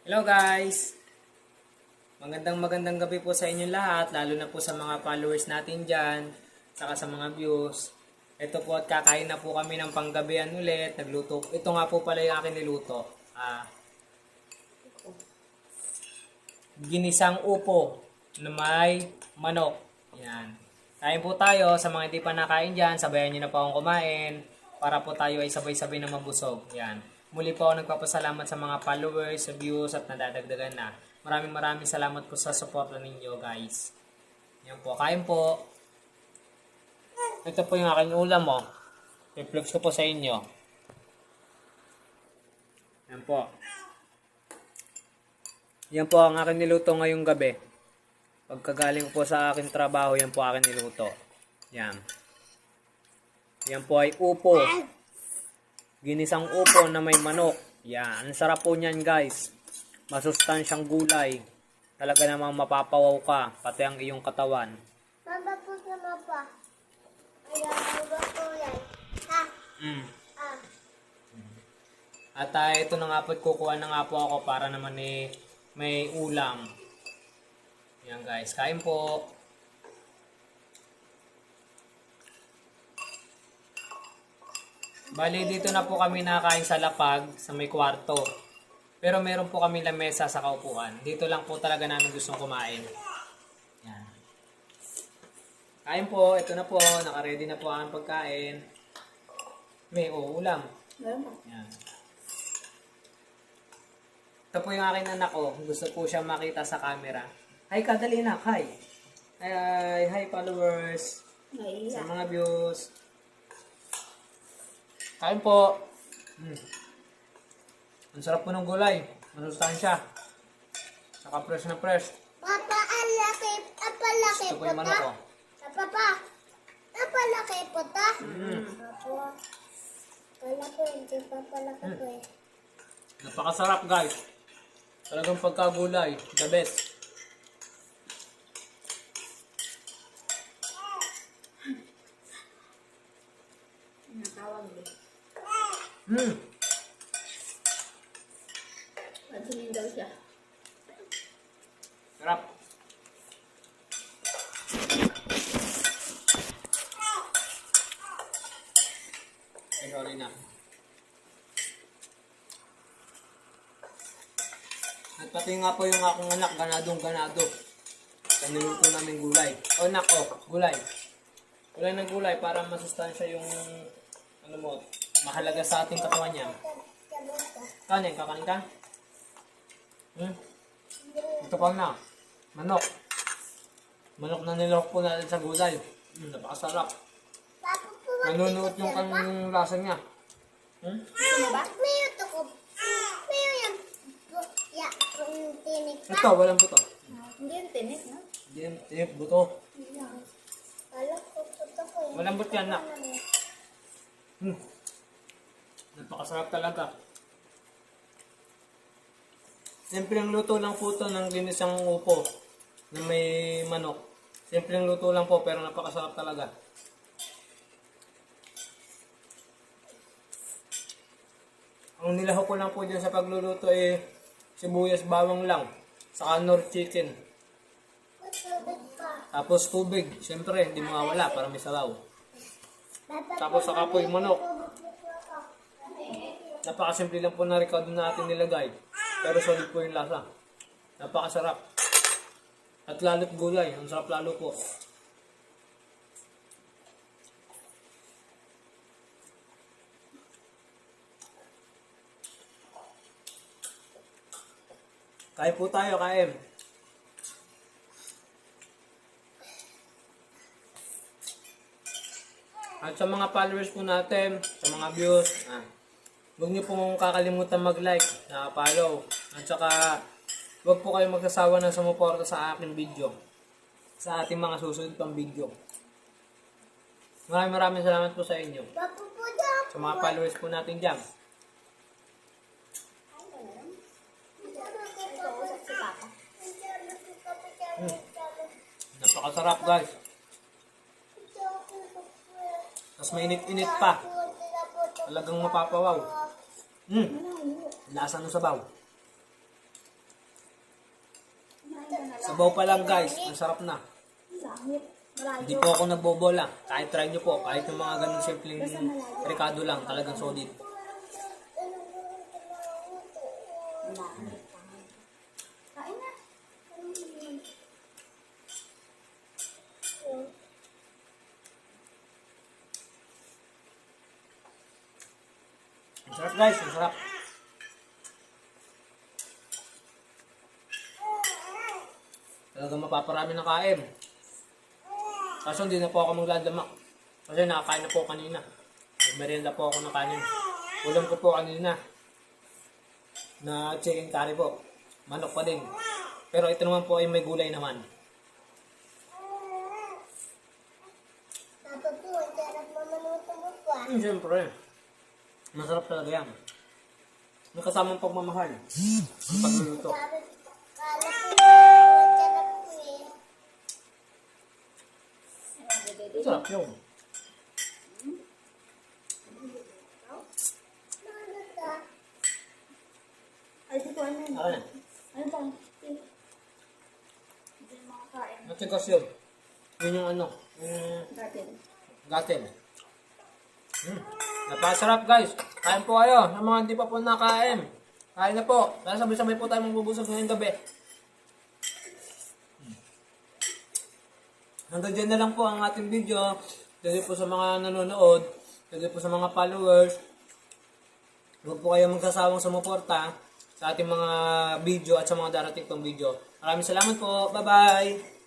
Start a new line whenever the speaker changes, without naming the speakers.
Hello guys! Magandang gabi po sa inyong lahat, lalo na po sa mga followers natin dyan, saka sa mga views. Ito po at kakain na po kami ng panggabihan ulit, nagluto. Ito nga po pala yung akin niluto. Ginisang upo na may manok. Yan. Kain po tayo, sa mga hindi pa nakain dyan, sabayan nyo na po akong kumain para po tayo ay sabay-sabay na mabusog. Yan. Muli po ako nagpapasalamat sa mga followers, sa views at nadadagdagan na. Maraming salamat po sa support ninyo guys. Yan po, kain po. Ito po yung aking ulam mo. I-flex ko po sa inyo. Yan po. Yan po ang aking niluto ngayong gabi. Pagkagaling ko po sa aking trabaho, yan po aking niluto. Yan. Yan po ay upo. Ginisang upo na may manok. Yan. Ang sarap po niyan guys. Masustansyang gulay. Talaga namang mapapawaw ka. Pati ang iyong katawan.
Mama po sama pa. Ayaw po yan. Ha?
At ito na nga po, kukuha na nga po ako para naman may ulam. Yan guys, kain po. Bali dito na po kami nakain sa lapag, sa may kwarto. Pero meron po kami lamesa sa kaupuan. Dito lang po talaga namin gustong kumain. Yan. Kain po, ito na po, naka-ready na po ang pagkain. May ulam. Yan. Ito po yung aking anak ko. Gusto po siya makita sa camera. Hi, kadali anak. Hi. Hi followers. Sa mga views. Kain po. Ang sarap po ng gulay. Masustansya. Saka fresh na fresh.
Papa, ang laki. Apalaki
Ito po
po
yung manok
ta.
ko.
Papa, apalaki po ta. Papa, palaki. Hindi pa palaki po eh.
Napakasarap guys. Talagang pagkagulay. The best.
Natawag din. Pansinin daw siya.
Sarap. Sorry na. At pati nga po yung akong anak, ganado. Sa niluto namin gulay. O anak, gulay. Gulay ng gulay para masustansya yung mahalaga sa ating katawan niya. Kanin, kakanin ka? Ito pa na. Manok. Manok na nilok po natin sa gulay. Napakasarap.
Papa po,
Nanunuot yung kanyang lasa niya.
ano ba? Mayo to ko. Mayo yan. Yung tinik na.
Ito, walang buto.
Hindi yung tinik, no?
Hindi yung tip, buto.
Alam ko po to ko.
Walang buto yan, nak. Napakasarap talaga. Simpleng luto lang po ito ng ginisang upo na may manok. Simpleng luto lang po pero napakasarap talaga. Ang nilahok ko lang po dyan sa pagluluto ay sibuyas bawang lang. Saka nor chicken.
Matubig pa.
Tapos tubig. Siyempre, hindi mawawala para may sabaw. Tapos saka po yung manok. Napakasimple lang po na recado natin nilagay. Pero solid po yung lasa. Napakasarap. At lalo't gulay. Ang sarap lalo po. Kain po tayo, kain. At sa mga followers po natin, sa mga views, huwag niyo pong kakalimutan mag-like, follow. At saka, huwag po kayong magsasawa ng sumuporta sa aking video. Sa ating mga susunod pang video. Maraming salamat po sa inyo.
Papa po daw.
Sa mga followers po natin dyan.
Nag-uusap si Papa.
Napakasarap guys. Tapos mainit-init pa. Talagang mapapawaw. Lasa ng sabaw. Sabaw pa lang guys, ang sarap na.
Langit.
Hindi po ako nagbobola. Kahit try nyo po, kahit yung mga ganun simpleng rekado lang, talagang solid.
Langit. Kain na.
Ang sarap guys, ang sarap. Talagang mapaparami ng kain. Kaso hindi na po ako maglalamak. Kasi nakakain na po kanina. Nagmerienda po ako ng kanin. Ulam ko po kanina. Na chicken curry po. Manok pa din. Pero ito naman po ay may gulay naman.
Papa po, ang sarap mamanuto mo po ah.
Siyempre. Masarap talaga yan. May kasamang pagmamahal. Ang pagluluto.
Sabi, kala ko, ang sarap po eh.
Ang sarap yun.
Ano ka?
Ay, dito ano yun?
Ako na.
Ano ba? Hindi makakain.
Matigas yun. Yun yung ano.
Gatin.
Gatin. Napasarap guys. Kain po kayo. Sa mga hindi pa po nakain. Kain na po. Dahil sabay-sabay po tayo magbubusog ngayong gabi. Hanggang dyan na lang po ang ating video. Dahil po sa mga nanonood. Dahil po sa mga followers. Huwag po kayo magsasawang sumuporta sa ating mga video at sa mga darating pang video. Maraming salamat po. Bye-bye!